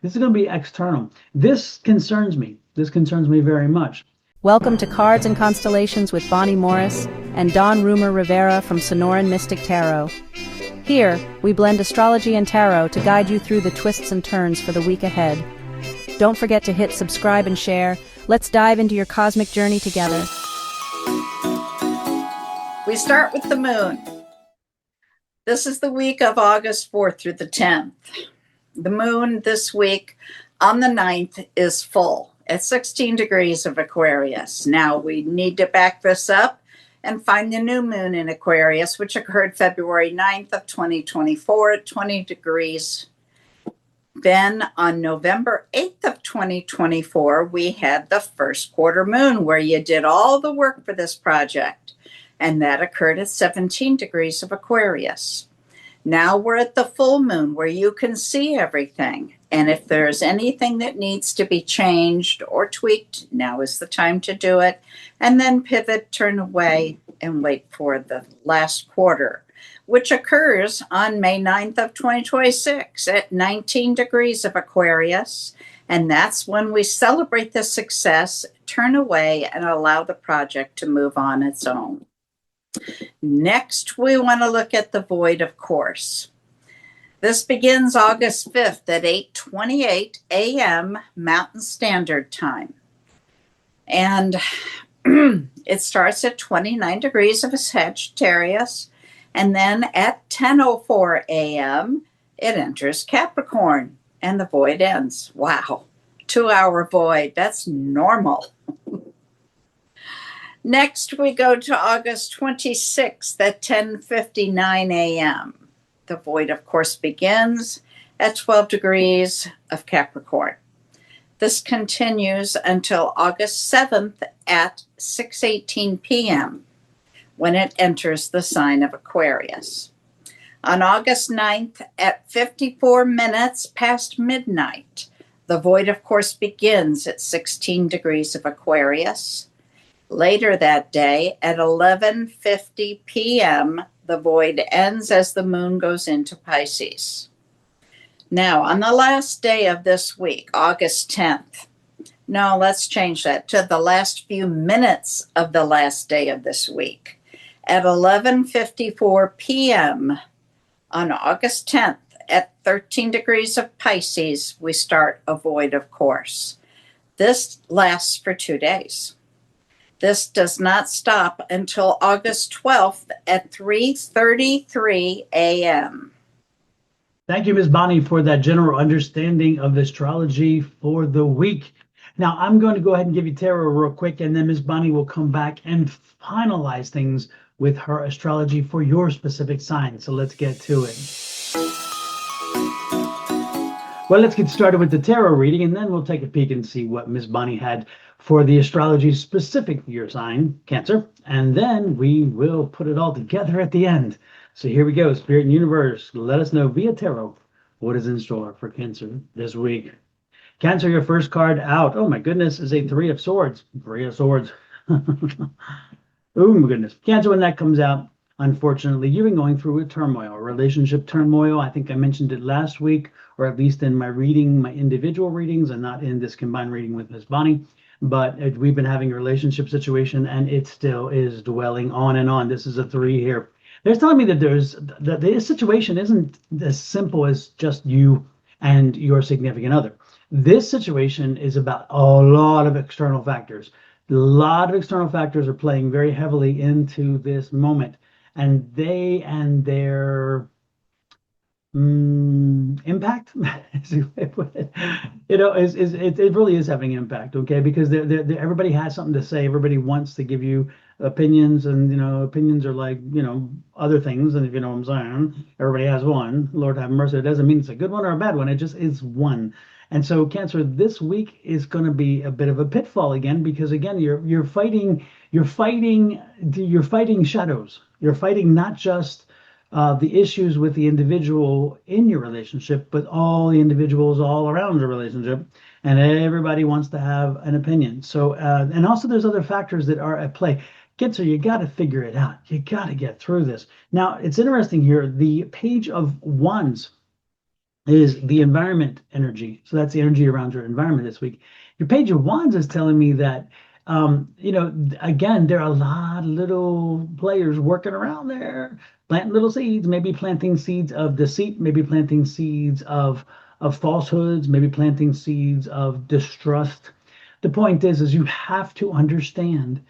This is going to be external. This concerns me. This concerns me very much. Welcome to Cards and Constellations with Bonnie Morris and Don Rumor Rivera from Sonoran Mystic Tarot. Here, we blend astrology and tarot to guide you through the twists and turns for the week ahead. Don't forget to hit subscribe and share. Let's dive into your cosmic journey together. We start with the moon. This is the week of August 4th through the 10th. The moon this week on the 9th is full at 16 degrees of Aquarius. Now we need to back this up and find the new moon in Aquarius, which occurred February 9th of 2024 at 20 degrees. Then on November 8th of 2024, we had the first quarter moon where you did all the work for this project. And that occurred at 17 degrees of Aquarius. Now we're at the full moon where you can see everything. And if there's anything that needs to be changed or tweaked, now is the time to do it. And then pivot, turn away, and wait for the last quarter, which occurs on May 9th of 2026 at 19 degrees of Aquarius. And that's when we celebrate the success, turn away, and allow the project to move on its own. Next, we want to look at the void, of course. This begins August 5th at 8:28 a.m. Mountain Standard Time. And it starts at 29 degrees of Sagittarius. And then at 10:04 a.m., it enters Capricorn and the void ends. Wow, 2-hour void. That's normal. Next, we go to August 26th at 10:59 a.m. The void, of course, begins at 12 degrees of Capricorn. This continues until August 7th at 6:18 p.m. when it enters the sign of Aquarius. On August 9th at 54 minutes past midnight, the void, of course, begins at 16 degrees of Aquarius. Later that day at 11:50 p.m., the void ends as the moon goes into Pisces. Now, on the last day of this week, August 10th, no, let's change that to the last few minutes of the last day of this week. At 11:54 p.m. on August 10th, at 13 degrees of Pisces, we start a void, of course. This lasts for 2 days. This does not stop until August 12th at 3:33 a.m. Thank you, Ms. Bonnie, for that general understanding of astrology for the week. Now, I'm going to go ahead and give you tarot real quick, and then Ms. Bonnie will come back and finalize things with her astrology for your specific sign. So let's get to it. Well, let's get started with the tarot reading, and then we'll take a peek and see what Ms. Bonnie had for the astrology specific for your sign, Cancer, and then we will put it all together at the end. So here we go. Spirit and Universe, let us know via tarot what is in store for Cancer this week. Cancer, your first card out, oh my goodness, is a Three of Swords. Three of Swords. Oh my goodness. Cancer, when that comes out, unfortunately, you've been going through a turmoil, a relationship turmoil. I think I mentioned it last week, or at least in my reading, my individual readings, and not in this combined reading with Ms. Bonnie. But we've been having a relationship situation, and it still is dwelling on and on. This is a 3 here. They're telling me that the situation isn't as simple as just you and your significant other. This situation is about a lot of external factors. A lot of external factors are playing very heavily into this moment, and they and their impact, it really is having impact, okay? Because everybody has something to say. Everybody wants to give you opinions, and opinions are like other things, and if you know what I'm saying, everybody has one. Lord have mercy. It doesn't mean it's a good one or a bad one. It just is one. And so, Cancer, this week is going to be a bit of a pitfall again, because again, you're fighting shadows. You're fighting not just the issues with the individual in your relationship, but all the individuals all around the relationship, and everybody wants to have an opinion. So, and also there's other factors that are at play. Cancer, you got to figure it out. You got to get through this. Now, it's interesting here, the Page of Wands is the environment energy. So that's the energy around your environment this week. Your Page of Wands is telling me that, again, there are a lot of little players working around there, planting little seeds, maybe planting seeds of deceit, maybe planting seeds of falsehoods, maybe planting seeds of distrust. The point is you have to understand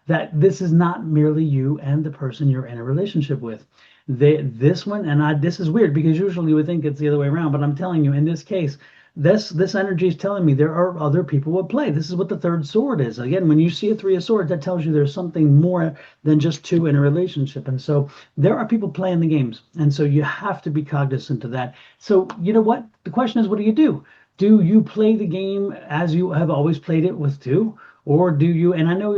that this is not merely you and the person you're in a relationship with. This one, and this is weird because usually you would think it's the other way around, but I'm telling you, in this case, this energy is telling me there are other people at play. This is what the third sword is. Again, when you see a three of swords, that tells you there's something more than just two in a relationship. And so there are people playing the games. And so you have to be cognizant of that. So you know what? The question is, what do you do? Do you play the game as you have always played it with two? Or do you, and I know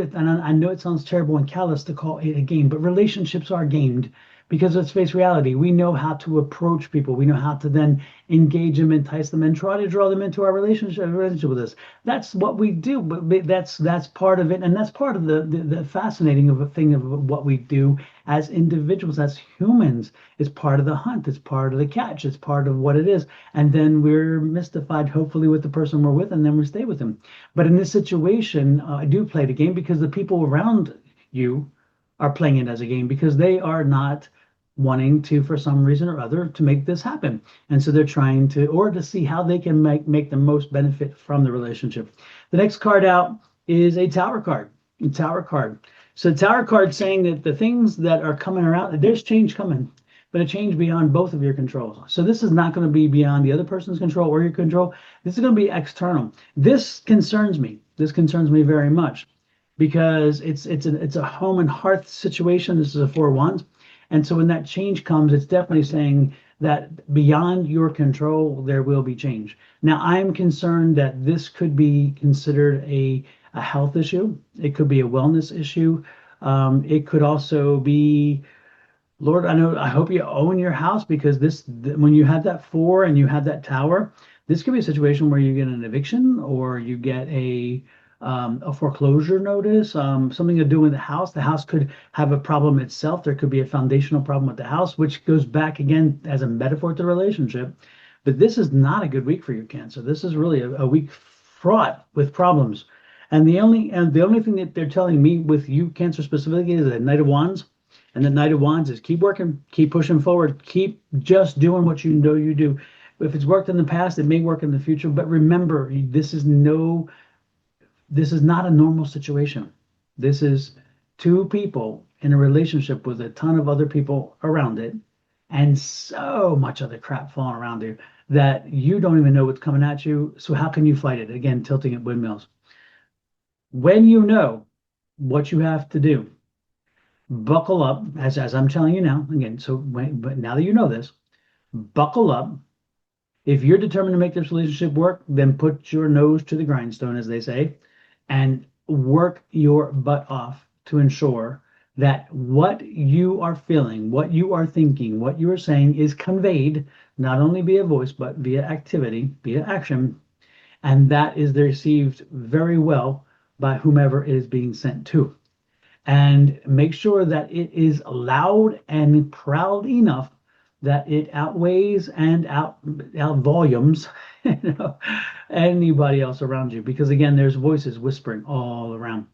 it sounds terrible and callous to call it a game, but relationships are gamed because let's face reality. We know how to approach people. We know how to then engage them, entice them, and try to draw them into our relationship with us. That's what we do. But that's part of it, and that's part of the fascinating of a thing of what we do as individuals, as humans. It's part of the hunt. It's part of the catch. It's part of what it is. And then we're mystified, hopefully, with the person we're with, and then we stay with them. But in this situation, I do play the game because the people around you are playing it as a game because they are not wanting to, for some reason or other, to make this happen. And so they're trying to, or to see how they can make the most benefit from the relationship. The next card out is a Tower card. A Tower card. So Tower card saying that the things that are coming around, there's change coming, but a change beyond both of your controls. So this is not going to be beyond the other person's control or your control. This is going to be external. This concerns me. This concerns me very much because it's a home and hearth situation. This is a Four of Wands. And so when that change comes, it's definitely saying that beyond your control, there will be change. Now, I'm concerned that this could be considered a health issue. It could be a wellness issue. It could also be, Lord, I hope you own your house because when you have that four and you have that tower, this could be a situation where you get an eviction or you get a foreclosure notice, something to do with the house. The house could have a problem itself. There could be a foundational problem with the house, which goes back again as a metaphor to the relationship. But this is not a good week for you, Cancer. This is really a week fraught with problems. And the only thing that they're telling me with you, Cancer specifically, is the Knight of Wands. And the Knight of Wands is keep working, keep pushing forward, keep just doing what you know you do. If it's worked in the past, it may work in the future. But remember, this is not a normal situation. This is two people in a relationship with a ton of other people around it and so much other crap falling around you that you don't even know what's coming at you. So how can you fight it? Again, tilting at windmills. When you know what you have to do, buckle up, as I'm telling you now, again, but now that you know this, buckle up. If you're determined to make this relationship work, then put your nose to the grindstone, as they say, and work your butt off to ensure that what you are feeling, what you are thinking, what you are saying is conveyed not only via voice, but via activity, via action, and that is received very well by whomever it is being sent to. And make sure that it is loud and proud enough that it outweighs and out volumes anybody else around you. Because again, there's voices whispering all around.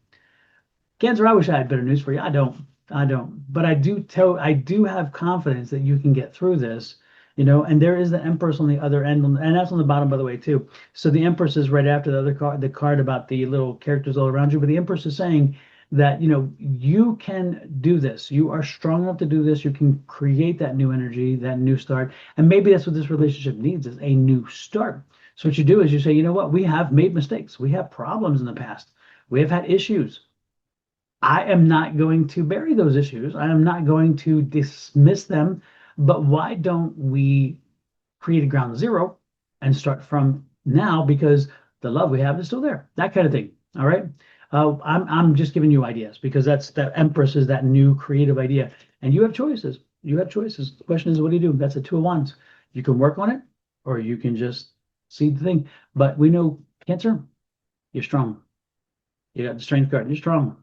Cancer, I wish I had better news for you. I don't. But I do have confidence that you can get through this. And there is the Empress on the other end, and that's on the bottom, by the way, too. So the Empress is right after the other card, the card about the little characters all around you. But the Empress is saying that you can do this. You are strong enough to do this. You can create that new energy, that new start, and maybe that's what this relationship needs, is a new start. So what you do is you say, you know what, we have made mistakes, we have problems in the past, we have had issues. I am not going to bury those issues, I am not going to dismiss them, but why don't we create a ground zero and start from now, because the love we have is still there, that kind of thing. All right. I'm just giving you ideas because that Empress is that new creative idea, and you have choices. You have choices. The question is, what do you do? That's a Two of Wands. You can work on it, or you can just see the thing. But we know, Cancer, you're strong. You got the Strength card. You're strong.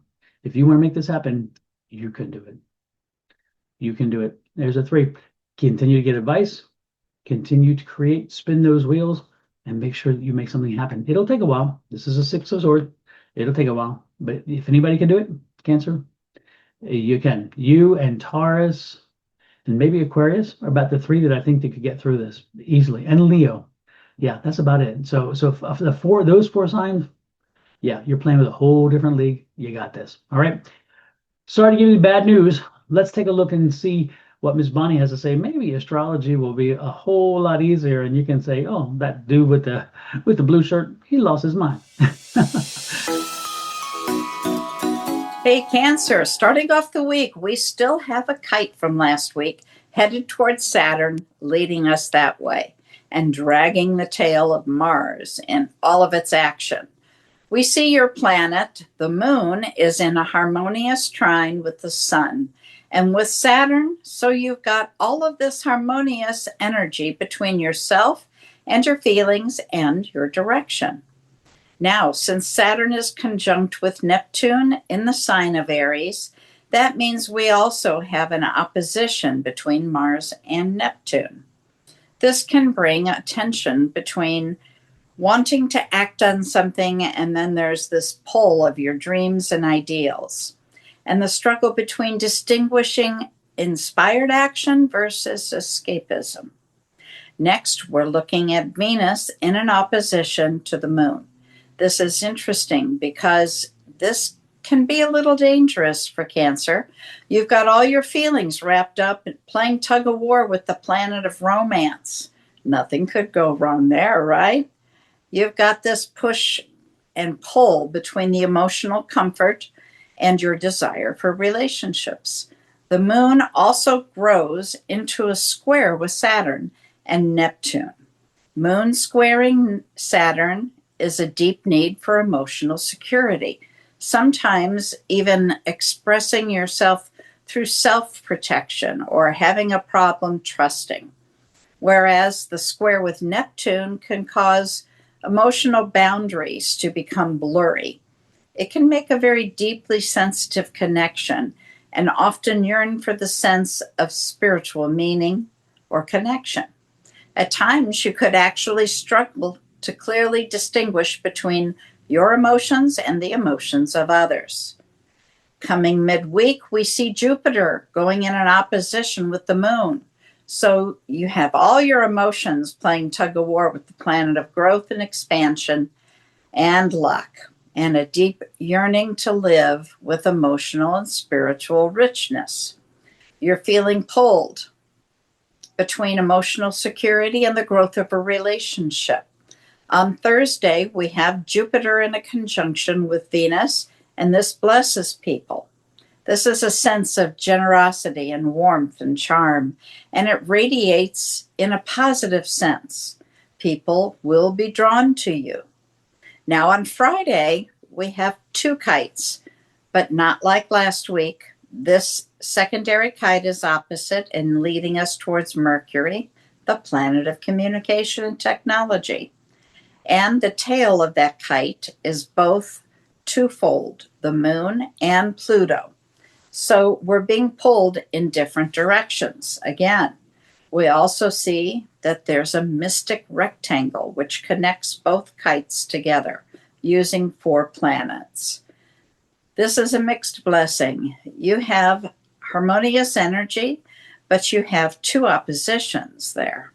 If you want to make this happen, you can do it. You can do it. There's a 3. Continue to get advice. Continue to create, spin those wheels, and make sure that you make something happen. It'll take a while. This is a Six of Swords. It'll take a while. But if anybody can do it, Cancer, you can. You and Taurus and maybe Aquarius are about the three that I think that could get through this easily. And Leo. Yeah, that's about it. So of those four signs, yeah, you're playing with a whole different league. You got this. All right. Sorry to give you bad news. Let's take a look and see what Miss Bonnie has to say. Maybe astrology will be a whole lot easier, and you can say, "Oh, that dude with the blue shirt, he lost his mind." Hey, Cancer, starting off the week, we still have a kite from last week headed towards Saturn, leading us that way, and dragging the tail of Mars in all of its action. We see your planet, the moon, is in a harmonious trine with the sun and with Saturn, so you've got all of this harmonious energy between yourself and your feelings and your direction. Now, since Saturn is conjunct with Neptune in the sign of Aries, that means we also have an opposition between Mars and Neptune. This can bring a tension between wanting to act on something, and then there's this pull of your dreams and ideals, and the struggle between distinguishing inspired action versus escapism. Next, we're looking at Venus in an opposition to the moon. This is interesting because this can be a little dangerous for Cancer. You've got all your feelings wrapped up in playing tug of war with the planet of romance. Nothing could go wrong there, right? You've got this push and pull between the emotional comfort and your desire for relationships. The moon also grows into a square with Saturn and Neptune. Moon squaring Saturn is a deep need for emotional security, sometimes even expressing yourself through self-protection or having a problem trusting. Whereas the square with Neptune can cause emotional boundaries to become blurry. It can make a very deeply sensitive connection and often yearn for the sense of spiritual meaning or connection. At times, you could actually struggle to clearly distinguish between your emotions and the emotions of others. Coming midweek, we see Jupiter going in an opposition with the moon. So you have all your emotions playing tug of war with the planet of growth and expansion and luck, and a deep yearning to live with emotional and spiritual richness. You're feeling pulled between emotional security and the growth of a relationship. On Thursday, we have Jupiter in a conjunction with Venus, and this blesses people. This is a sense of generosity and warmth and charm, and it radiates in a positive sense. People will be drawn to you. Now on Friday, we have two kites, but not like last week. This secondary kite is opposite and leading us towards Mercury, the planet of communication and technology. And the tail of that kite is both twofold, the moon and Pluto. So we're being pulled in different directions. Again, we also see that there's a mystic rectangle which connects both kites together using 4 planets. This is a mixed blessing. You have harmonious energy, but you have 2 oppositions there.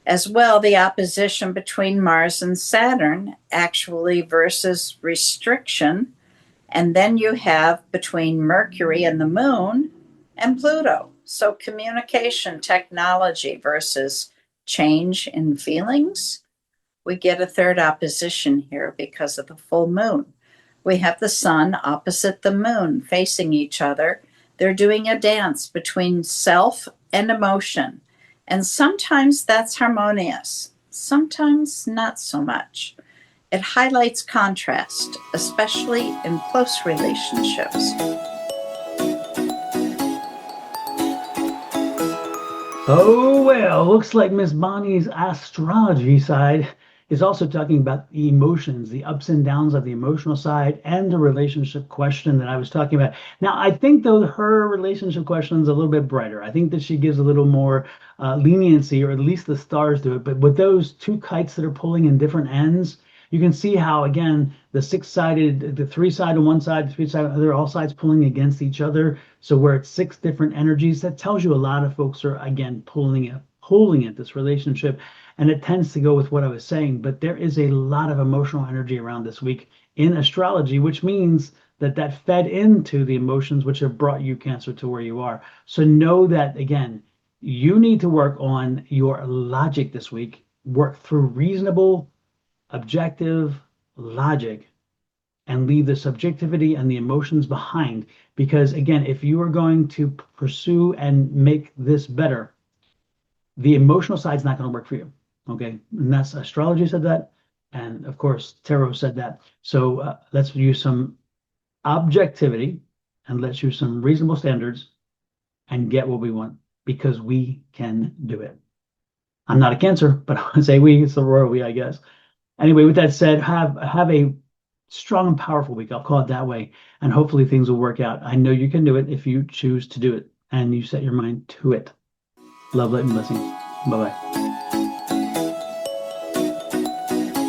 As well, the opposition between Mars and Saturn actually versus restriction. And then you have between Mercury and the moon and Pluto. So communication technology versus change in feelings. We get a third opposition here because of the full moon. We have the sun opposite the moon facing each other. They're doing a dance between self and emotion. And sometimes that's harmonious, sometimes not so much. It highlights contrast, especially in close relationships. Oh, well, looks like Miss Bonnie's astrology side is also talking about the emotions, the ups and downs of the emotional side, and the relationship question that I was talking about. Now, I think though her relationship question is a little bit brighter. I think that she gives a little more leniency, or at least the stars do it. But with those two kites that are pulling in different ends, you can see how, again, the six-sided, the three-sided on one side, the three-sided, they're all sides pulling against each other. So where it's six different energies, that tells you a lot of folks are, again, pulling at this relationship. And it tends to go with what I was saying. But there is a lot of emotional energy around this week in astrology, which means that fed into the emotions which have brought you, Cancer, to where you are. So know that, again, you need to work on your logic this week, work through reasonable, objective logic, and leave the subjectivity and the emotions behind. Because again, if you are going to pursue and make this better, the emotional side is not going to work for you. Okay. And that's astrology said that. And of course, tarot said that. So let's use some objectivity and let's use some reasonable standards and get what we want, because we can do it. I'm not a Cancer, but I would say we, it's the royal we, I guess. Anyway, with that said, have a strong and powerful week. I'll call it that way. And hopefully things will work out. I know you can do it if you choose to do it and you set your mind to it. Love, light, and blessings. Bye-bye.